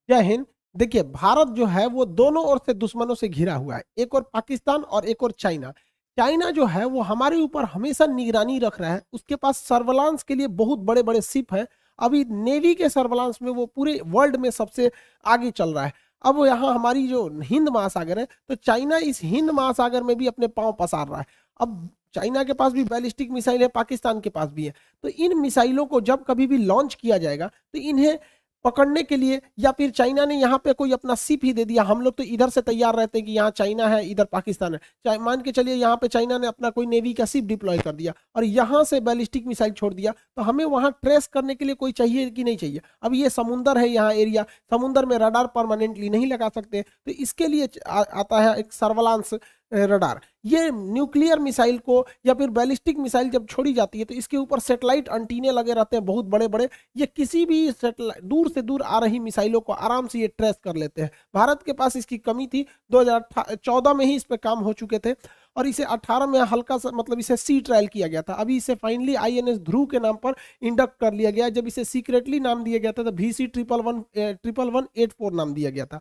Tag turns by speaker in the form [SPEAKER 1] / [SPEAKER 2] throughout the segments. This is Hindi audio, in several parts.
[SPEAKER 1] जय हिंद। देखिए, भारत जो है वो दोनों ओर से दुश्मनों से घिरा हुआ है। एक ओर पाकिस्तान और एक ओर चाइना। चाइना जो है वो हमारे ऊपर हमेशा निगरानी रख रहा है। उसके पास सर्विलांस के लिए बहुत बड़े-बड़े शिप हैं। अभी नेवी के सर्विलांस में वो पूरे वर्ल्ड में सबसे आगे चल रहा है। अब यहाँ हमारी जो हिंद महासागर है, तो चाइना इस हिंद महासागर में भी अपने पाँव पसार रहा है। अब चाइना के पास भी बैलिस्टिक मिसाइल है, पाकिस्तान के पास भी है। तो इन मिसाइलों को जब कभी भी लॉन्च किया जाएगा, तो इन्हें पकड़ने के लिए, या फिर चाइना ने यहाँ पे कोई अपना शिप ही दे दिया। हम लोग तो इधर से तैयार रहते हैं कि यहाँ चाइना है, इधर पाकिस्तान है। चाहे मान के चलिए यहाँ पे चाइना ने अपना कोई नेवी का शिप डिप्लॉय कर दिया और यहाँ से बैलिस्टिक मिसाइल छोड़ दिया, तो हमें वहाँ ट्रेस करने के लिए कोई चाहिए कि नहीं चाहिए। अब ये समुंदर है, यहाँ एरिया समुंदर में रडार परमानेंटली नहीं लगा सकते, तो इसके लिए आता है एक सर्विलांस रडार। ये न्यूक्लियर मिसाइल को या फिर बैलिस्टिक मिसाइल जब छोड़ी जाती है, तो इसके ऊपर सेटेलाइट एंटीने लगे रहते हैं बहुत बड़े बड़े। ये किसी भी दूर से दूर आ रही मिसाइलों को आराम से ये ट्रेस कर लेते हैं। भारत के पास इसकी कमी थी, 2014 में ही इस पे काम हो चुके थे और इसे 18 में हल्का सा मतलब इसे सी ट्रायल किया गया था। अभी इसे फाइनली INS ध्रुव के नाम पर इंडक्ट कर लिया गया। जब इसे सीक्रेटली नाम दिया गया था तो VC 11184 नाम दिया गया था।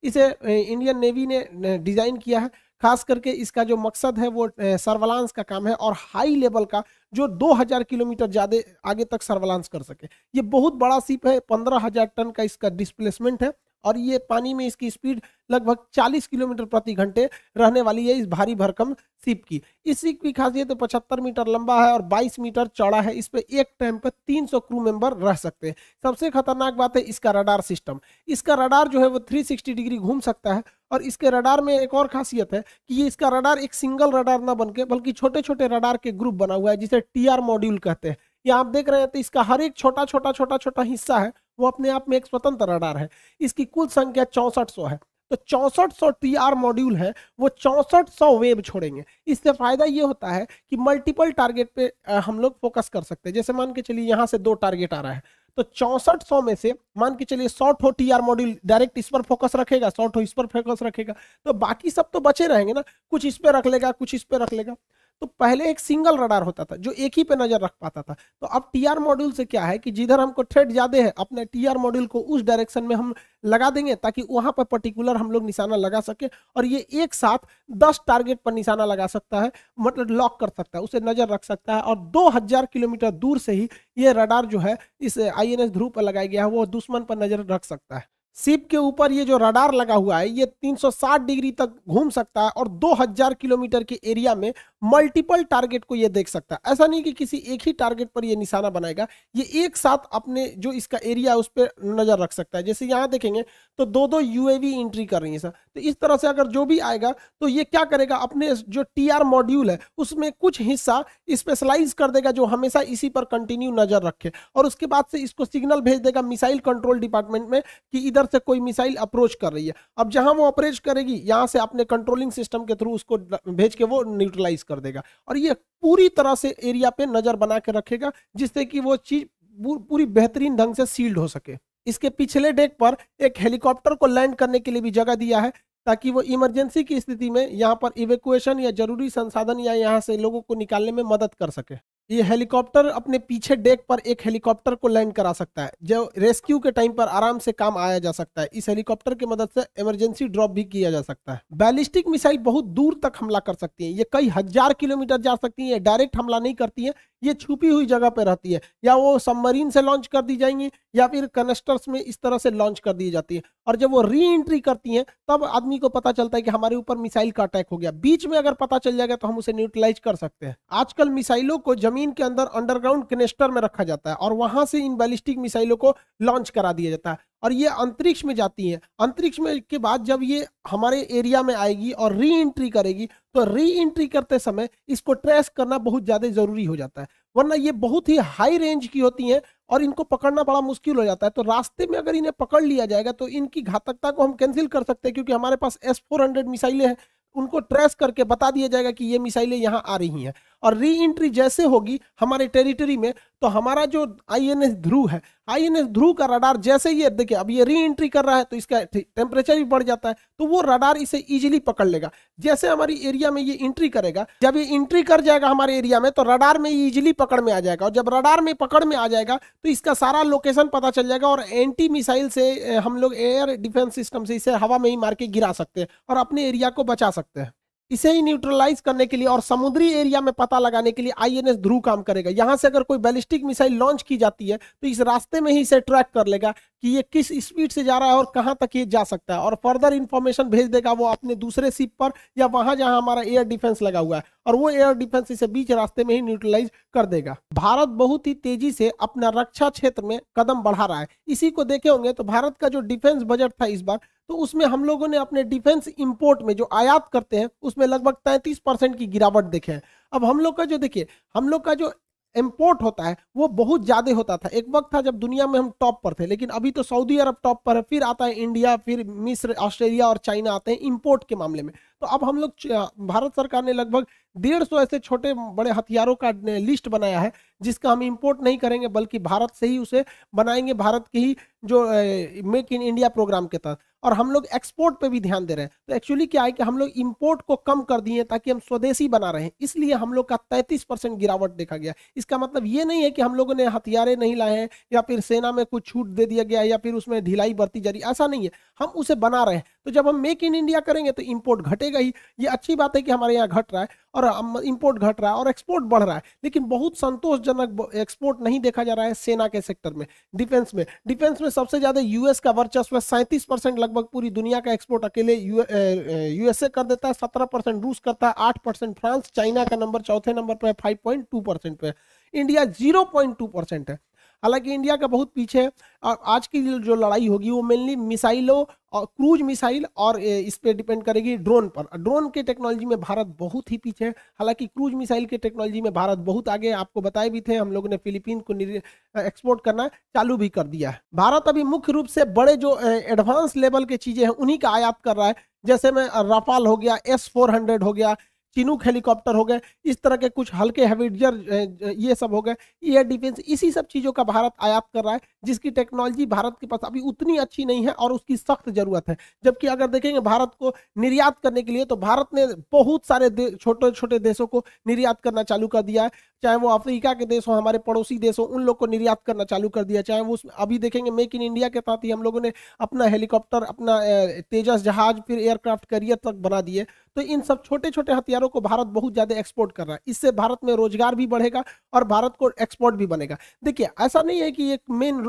[SPEAKER 1] इसे इंडियन नेवी ने डिजाइन किया है। खास करके इसका जो मकसद है वो सर्विलांस का काम है और हाई लेवल का, जो 2000 किलोमीटर ज़्यादा आगे तक सर्विलांस कर सके। ये बहुत बड़ा शिप है, 15,000 टन का इसका डिस्प्लेसमेंट है और ये पानी में इसकी स्पीड लगभग 40 किलोमीटर प्रति घंटे रहने वाली है इस भारी भरकम शिप की। इस शिप की खासियत 75 मीटर लंबा है और 22 मीटर चौड़ा है। इस पे एक टाइम पे 300 क्रू मेंबर रह सकते हैं। सबसे खतरनाक बात है इसका रडार सिस्टम। इसका रडार जो है वो 360 डिग्री घूम सकता है और इसके रडार में एक और खासियत है कि ये इसका रडार एक सिंगल रडार ना बनके बल्कि छोटे छोटे रडार के ग्रुप बना हुआ है, जिसे TR मॉड्यूल कहते हैं। ये आप देख रहे हैं तो इसका हर एक छोटा छोटा छोटा छोटा हिस्सा है वो अपने आप में एक स्वतंत्र रडार है। इसकी कुल संख्या 6400 है। तो 6400 TR मॉड्यूल है, वो 6400 वेव छोड़ेंगे। इससे फायदा ये होता है कि मल्टीपल टारगेट पे हम लोग फोकस कर सकते हैं। जैसे मान के चलिए यहाँ से 2 टारगेट आ रहा है, तो 6400 में से मान के चलिए 100 ठो TR मॉड्यूल डायरेक्ट इस पर फोकस रखेगा, 100 ठो इस पर फोकस रखेगा, तो बाकी सब तो बचे रहेंगे ना। कुछ इस पे रख लेगा, कुछ इस पे रख लेगा। तो पहले एक सिंगल रडार होता था जो एक ही पे नजर रख पाता था। तो अब TR मॉड्यूल से क्या है कि जिधर हमको थ्रेट ज्यादा है, अपने TR मॉड्यूल को उस डायरेक्शन में हम लगा देंगे ताकि वहां पर पर्टिकुलर हम लोग निशाना लगा सके और ये एक साथ 10 टारगेट पर निशाना लगा सकता है, मतलब लॉक कर सकता है, उसे नजर रख सकता है। और 2000 किलोमीटर दूर से ही ये रडार जो है इस INS ध्रुव पर लगाया गया है, वो दुश्मन पर नजर रख सकता है। शिप के ऊपर ये जो रडार लगा हुआ है ये 360 डिग्री तक घूम सकता है और 2000 किलोमीटर के एरिया में मल्टीपल टारगेट को ये देख सकता है। ऐसा नहीं कि किसी एक ही टारगेट पर ये निशाना बनाएगा, ये एक साथ अपने जो इसका एरिया है उस पर नजर रख सकता है। जैसे यहाँ देखेंगे तो 2-2 UAV एंट्री कर रही है सर। तो इस तरह से अगर जो भी आएगा तो ये क्या करेगा, अपने जो TR मॉड्यूल है उसमें कुछ हिस्सा स्पेशलाइज कर देगा जो हमेशा इसी पर कंटिन्यू नजर रखे और उसके बाद से इसको सिग्नल भेज देगा मिसाइल कंट्रोल डिपार्टमेंट में कि इधर से कोई मिसाइल अप्रोच कर रही है। अब जहां वो अप्रोच करेगी यहां से अपने कंट्रोलिंग सिस्टम के थ्रू उसको भेज के वो न्यूट्रलाइज कर देगा और ये पूरी तरह से एरिया पे नजर बना के रखेगा जिससे कि वो चीज पूरी बेहतरीन ढंग से सील्ड हो सके। इसके पिछले डेक पर एक हेलीकॉप्टर को लैंड करने के लिए भी जगह दिया है ताकि वो इमरजेंसी की स्थिति में यहाँ पर इवैक्यूएशन या जरूरी संसाधन या यहाँ से लोगों को निकालने में मदद कर सके। ये हेलीकॉप्टर अपने पीछे डेक पर एक हेलीकॉप्टर को लैंड करा सकता है जो रेस्क्यू के टाइम पर आराम से काम आया जा सकता है। इस हेलीकॉप्टर की मदद से इमरजेंसी ड्रॉप भी किया जा सकता है। बैलिस्टिक मिसाइल बहुत दूर तक हमला कर सकती है, ये कई हजार किलोमीटर जा सकती है। डायरेक्ट हमला नहीं करती है, ये छुपी हुई जगह पर रहती है, या वो सबमरीन से लॉन्च कर दी जाएंगी या फिर कनेस्टर्स में इस तरह से लॉन्च कर दी जाती है। और जब वो री एंट्री करती हैं तब आदमी को पता चलता है कि हमारे ऊपर मिसाइल का अटैक हो गया। बीच में अगर पता चल जाएगा तो हम उसे न्यूट्रलाइज कर सकते हैं। आजकल मिसाइलों को जमीन के अंदर अंडरग्राउंड कनेस्टर में रखा जाता है और वहां से इन बैलिस्टिक मिसाइलों को लॉन्च करा दिया जाता है और ये अंतरिक्ष में जाती हैं। अंतरिक्ष में के बाद जब ये हमारे एरिया में आएगी और री एंट्री करेगी तो री एंट्री करते समय इसको ट्रेस करना बहुत ज्यादा जरूरी हो जाता है, वरना ये बहुत ही हाई रेंज की होती हैं और इनको पकड़ना बड़ा मुश्किल हो जाता है। तो रास्ते में अगर इन्हें पकड़ लिया जाएगा तो इनकी घातकता को हम कैंसिल कर सकते हैं क्योंकि हमारे पास S-400 मिसाइलें हैं। उनको ट्रेस करके बता दिया जाएगा कि ये मिसाइलें यहाँ आ रही हैं और री एंट्री जैसे होगी हमारे टेरिटरी में तो हमारा जो INS ध्रुव है आईएनएस ध्रुव का रडार जैसे ये देखिए अब ये री एंट्री कर रहा है तो इसका टेम्परेचर भी बढ़ जाता है, तो वो रडार इसे इजीली पकड़ लेगा। जैसे हमारी एरिया में ये एंट्री करेगा, जब ये एंट्री कर जाएगा हमारे एरिया में तो रडार में ये इजीली पकड़ में आ जाएगा, और जब रडार में पकड़ में आ जाएगा तो इसका सारा लोकेशन पता चल जाएगा, और एंटी मिसाइल से हम लोग एयर डिफेंस सिस्टम से इसे हवा में ही मार के गिरा सकते हैं और अपने एरिया को बचा सकते हैं। इसे ही न्यूट्रलाइज करने के लिए और समुद्री एरिया में पता लगाने के लिए आईएनएस ध्रुव काम करेगा। यहां से अगर कोई बैलिस्टिक मिसाइल लॉन्च की जाती है तो इस रास्ते में ही इसे ट्रैक कर लेगा कि ये किस स्पीड से जा रहा है और कहां तक ये जा सकता है, और फर्दर इंफॉर्मेशन भेज देगा वो अपने दूसरे शिप पर या वहां जहां हमारा एयर डिफेंस लगा हुआ है, और वो एयर डिफेंस इसे बीच रास्ते में ही न्यूट्रलाइज कर देगा। भारत बहुत ही तेजी से अपना रक्षा क्षेत्र में कदम बढ़ा रहा है। इसी को देखे होंगे तो भारत का जो डिफेंस बजट था इस बार, तो उसमें हम लोगों ने अपने डिफेंस इंपोर्ट में जो आयात करते हैं उसमें लगभग 33% की गिरावट देखे हैं। अब हम लोग का जो देखिए हम लोग का जो इंपोर्ट होता है वो बहुत ज्यादा होता था। एक वक्त था जब दुनिया में हम टॉप पर थे, लेकिन अभी तो सऊदी अरब टॉप पर है, फिर आता है इंडिया, फिर मिस्र, ऑस्ट्रेलिया और चाइना आते हैं इंपोर्ट के मामले में। तो अब हम लोग भारत सरकार ने लगभग 150 ऐसे छोटे बड़े हथियारों का लिस्ट बनाया है जिसका हम इंपोर्ट नहीं करेंगे बल्कि भारत से ही उसे बनाएंगे, भारत के ही जो मेक इन इंडिया प्रोग्राम के तहत। और हम लोग एक्सपोर्ट पे भी ध्यान दे रहे हैं। तो एक्चुअली क्या है कि हम लोग इंपोर्ट को कम कर दिए ताकि हम स्वदेशी बना रहे हैं, इसलिए हम लोग का 33% गिरावट देखा गया। इसका मतलब ये नहीं है कि हम लोगों ने हथियारे नहीं लाए हैं या फिर सेना में कुछ छूट दे दिया गया या फिर उसमें ढिलाई बरती जा रही, ऐसा नहीं है, हम उसे बना रहे हैं। तो जब हम मेक इन इंडिया करेंगे तो इंपोर्ट घटेगा ही। ये अच्छी बात है कि हमारे यहाँ घट रहा है और इंपोर्ट घट रहा है और एक्सपोर्ट बढ़ रहा है, लेकिन बहुत संतोषजनक एक्सपोर्ट नहीं देखा जा रहा है सेना के सेक्टर में। डिफेंस में सबसे ज्यादा यूएस का वर्चस्व 37%, लगभग पूरी दुनिया का एक्सपोर्ट अकेले यूएसए कर देता है। 17% रूस करता है, 8% फ्रांस, चाइना का नंबर चौथे नंबर पर है 5.2% पे, इंडिया 0.2% है। हालांकि इंडिया का बहुत पीछे है। और आज की जो लड़ाई होगी वो मेनली मिसाइलों और क्रूज मिसाइल और इस पे डिपेंड करेगी ड्रोन पर। ड्रोन के टेक्नोलॉजी में भारत बहुत ही पीछे है, हालांकि क्रूज मिसाइल के टेक्नोलॉजी में भारत बहुत आगे है। आपको बताए भी थे, हम लोगों ने फिलीपीन को एक्सपोर्ट करना चालू भी कर दिया है। भारत अभी मुख्य रूप से बड़े जो एडवांस लेवल के चीजें हैं उन्हीं का आयात कर रहा है, जैसे में राफाल हो गया, S-400 हो गया, चिनूक हेलीकॉप्टर हो गए, इस तरह के कुछ हल्के हेविटजर ये सब हो गए, एयर डिफेंस, इसी सब चीज़ों का भारत आयात कर रहा है जिसकी टेक्नोलॉजी भारत के पास अभी उतनी अच्छी नहीं है और उसकी सख्त जरूरत है। जबकि अगर देखेंगे भारत को निर्यात करने के लिए तो भारत ने बहुत सारे छोटे छोटे देशों को निर्यात करना चालू कर दिया है, चाहे वो अफ्रीका के देश हो, हमारे पड़ोसी देश हो, उन लोग को निर्यात करना चालू कर दिया। चाहे वो अभी देखेंगे मेक इन इंडिया के तहत ही हम लोगों ने अपना हेलीकॉप्टर, अपना तेजस जहाज, फिर एयरक्राफ्ट कैरियर तक बना दिए। तो इन सब छोटे छोटे हथियारों को भारत बहुत ज्यादा एक्सपोर्ट कर रहा है। इससे भारत में रोजगार भी बढ़ेगा और भारत को एक्सपोर्ट भी बनेगा। देखिए ऐसा नहीं है कि एक मेन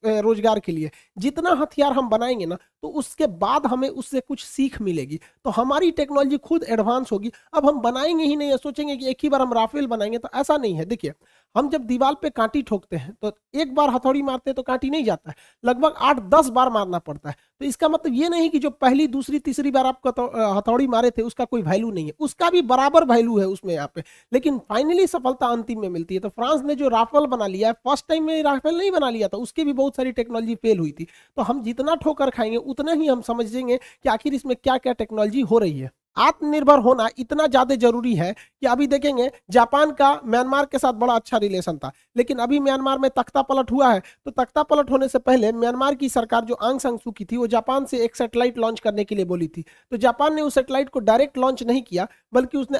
[SPEAKER 1] रोजगार के लिए जितना हथियार हम बनाएंगे ना तो उसके बाद हमें उससे कुछ सीख मिलेगी, तो हमारी टेक्नोलॉजी खुद एडवांस होगी। अब हम बनाएंगे ही नहीं, सोचेंगे कि एक ही बार हम राफेल बनाएंगे, तो ऐसा नहीं है। देखिए हम जब दीवार पे कांटी ठोकते हैं तो एक बार हथौड़ी मारते हैं तो कांटी नहीं जाता है, लगभग 8-10 बार मारना पड़ता है। तो इसका मतलब ये नहीं कि जो पहली दूसरी तीसरी बार आप हथौड़ी मारे थे उसका कोई वैल्यू नहीं है, उसका भी बराबर वैल्यू है उसमें यहाँ पे, लेकिन फाइनली सफलता अंतिम में मिलती है। तो फ्रांस ने जो राफेल बना लिया है, फर्स्ट टाइम में राफेल नहीं बना लिया था, उसकी भी बहुत सारी टेक्नोलॉजी फेल हुई थी। तो हम जितना ठोकर खाएंगे उतना ही हम समझेंगे कि आखिर इसमें क्या क्या टेक्नोलॉजी हो रही है। आत्मनिर्भर होना इतना ज्यादा जरूरी है कि अभी देखेंगे जापान का म्यांमार के साथ बड़ा अच्छा रिलेशन था, लेकिन अभी म्यांमार में तख्ता पलट हुआ है। तो तख्ता पलट होने से पहले म्यांमार की सरकार जो आंग सान सू की थी वो जापान से एक सैटेलाइट लॉन्च करने के लिए बोली थी। तो जापान ने उस सैटेलाइट को डायरेक्ट लॉन्च नहीं किया, बल्कि उसने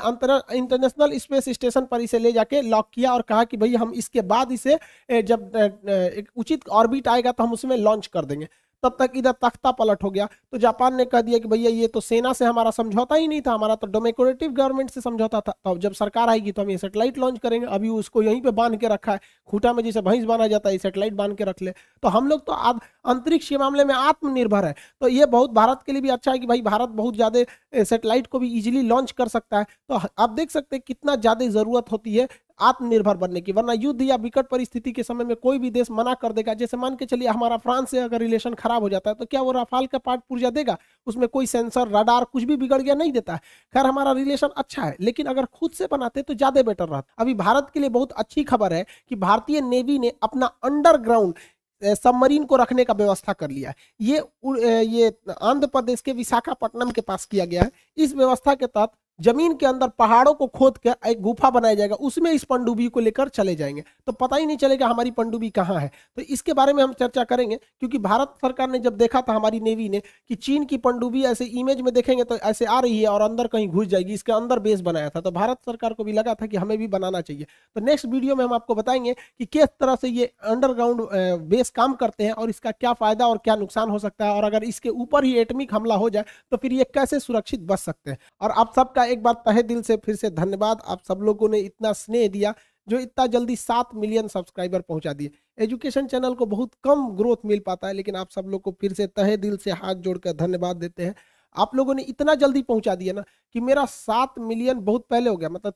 [SPEAKER 1] इंटरनेशनल स्पेस स्टेशन पर इसे ले जाके लॉक किया और कहा कि भाई हम इसके बाद इसे जब एक उचित ऑर्बिट आएगा तो हम उसमें लॉन्च कर देंगे। तब तक इधर तख्ता पलट हो गया। तो जापान ने कह दिया कि भैया ये तो सेना से हमारा समझौता ही नहीं था, हमारा तो डेमोक्रेटिक गवर्नमेंट से समझौता था, तो जब सरकार आएगी तो हम ये सैटेलाइट लॉन्च करेंगे। अभी उसको यहीं पे बांध के रखा है, खूंटा में जैसे भैंस बांधा जाता है, सैटेलाइट बांध के रख ले। तो हम लोग तो अंतरिक्ष के मामले में आत्मनिर्भर है। तो ये बहुत भारत के लिए भी अच्छा है कि भाई भारत बहुत ज्यादा सैटेलाइट को भी इजीली लॉन्च कर सकता है। तो आप देख सकते हैं कितना ज्यादा जरूरत होती है आत्मनिर्भर बनने की, वरना युद्ध या विकट परिस्थिति के समय में कोई भी देश मना कर देगा। जैसे मान के चलिए हमारा फ्रांस से अगर रिलेशन खराब हो जाता है तो क्या वो राफाल का पार्ट पुर्जा देगा? उसमें कोई सेंसर, रडार कुछ भी बिगड़ गया नहीं देता है। खैर हमारा रिलेशन अच्छा है, लेकिन अगर खुद से बनाते तो ज्यादा बेटर रहता। अभी भारत के लिए बहुत अच्छी खबर है कि भारतीय नेवी ने अपना अंडरग्राउंड सबमरीन को रखने का व्यवस्था कर लिया है। ये आंध्र प्रदेश के विशाखापट्टनम के पास किया गया है। इस व्यवस्था के तहत जमीन के अंदर पहाड़ों को खोद के एक गुफा बनाया जाएगा, उसमें इस पनडुब्बी को लेकर चले जाएंगे, तो पता ही नहीं चलेगा हमारी पनडुब्बी कहाँ है। तो इसके बारे में हम चर्चा करेंगे, क्योंकि भारत सरकार ने जब देखा था, हमारी नेवी ने, कि चीन की पनडुब्बी ऐसे इमेज में देखेंगे तो ऐसे आ रही है और अंदर कहीं घुस जाएगी, इसके अंदर बेस बनाया था, तो भारत सरकार को भी लगा था कि हमें भी बनाना चाहिए। तो नेक्स्ट वीडियो में हम आपको बताएंगे कि किस तरह से ये अंडरग्राउंड बेस काम करते हैं और इसका क्या फायदा और क्या नुकसान हो सकता है, और अगर इसके ऊपर ही एटमिक हमला हो जाए तो फिर ये कैसे सुरक्षित बच सकते हैं। और आप सबका एक बार तहे दिल से फिर से धन्यवाद, आप सब लोगों ने इतना स्नेह दिया, जो इतना जल्दी 7 मिलियन सब्सक्राइबर पहुंचा दिए। एजुकेशन चैनल को बहुत कम ग्रोथ मिल पाता है, लेकिन आप सब लोग को फिर से तहे दिल से हाथ जोड़कर धन्यवाद देते हैं। आप लोगों ने इतना जल्दी पहुंचा दिया ना कि मेरा 7 मिलियन बहुत पहले हो गया, मतलब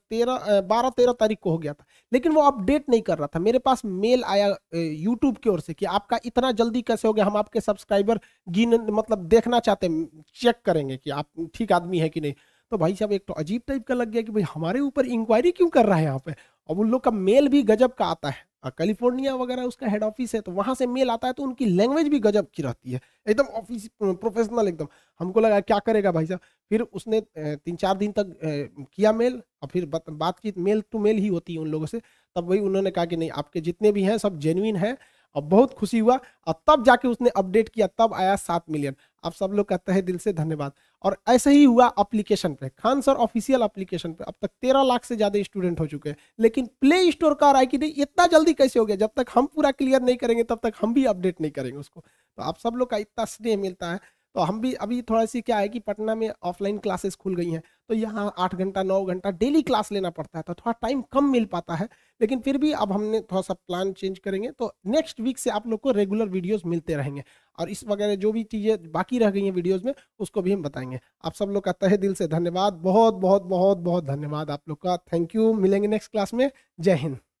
[SPEAKER 1] 12-13 तारीख को हो गया था, लेकिन वो अपडेट नहीं कर रहा था। मेरे पास मेल आया यूट्यूब की ओर से कि आपका इतना जल्दी कैसे हो गया, हम आपके सब्सक्राइबर गिन मतलब देखना चाहते हैं, चेक करेंगे कि आप ठीक आदमी है कि नहीं। तो भाई साहब एक तो अजीब टाइप का लग गया कि भाई हमारे ऊपर इंक्वायरी क्यों कर रहा है यहाँ पे। अब उन लोग का मेल भी गजब का आता है, कैलिफोर्निया वगैरह उसका हेड ऑफिस है, तो वहां से मेल आता है, तो उनकी लैंग्वेज भी गजब की रहती है, एकदम ऑफिस प्रोफेशनल एकदम। हमको लगा क्या करेगा भाई साहब, फिर उसने 3-4 दिन तक किया मेल, और फिर बातचीत मेल टू मेल ही होती है उन लोगों से। तब वही उन्होंने कहा कि नहीं, आपके जितने भी हैं सब जेन्युइन है, और बहुत खुशी हुआ। और तब जाके उसने अपडेट किया, तब आया 7 मिलियन। आप सब लोग का तहे दिल से धन्यवाद। और ऐसे ही हुआ एप्लीकेशन पे, खान सर ऑफिशियल एप्लीकेशन पे अब तक 13 लाख से ज्यादा स्टूडेंट हो चुके हैं, लेकिन प्ले स्टोर का आ रहा है कि नहीं, इतना जल्दी कैसे हो गया। जब तक हम पूरा क्लियर नहीं करेंगे तब तक हम भी अपडेट नहीं करेंगे उसको। तो आप सब लोग का इतना स्नेह मिलता है, तो हम भी अभी थोड़ा सी क्या है कि पटना में ऑफलाइन क्लासेस खुल गई हैं, तो यहाँ 8 घंटा 9 घंटा डेली क्लास लेना पड़ता है, तो थोड़ा टाइम कम मिल पाता है। लेकिन फिर भी अब हमने थोड़ा सा प्लान चेंज करेंगे, तो नेक्स्ट वीक से आप लोग को रेगुलर वीडियोस मिलते रहेंगे, और इस वगैरह जो भी चीज़ें बाकी रह गई हैं वीडियोस में, उसको भी हम बताएंगे। आप सब लोग का तहे दिल से धन्यवाद, बहुत बहुत बहुत बहुत धन्यवाद आप लोग का। Thank you. मिलेंगे नेक्स्ट क्लास में। जय हिंद।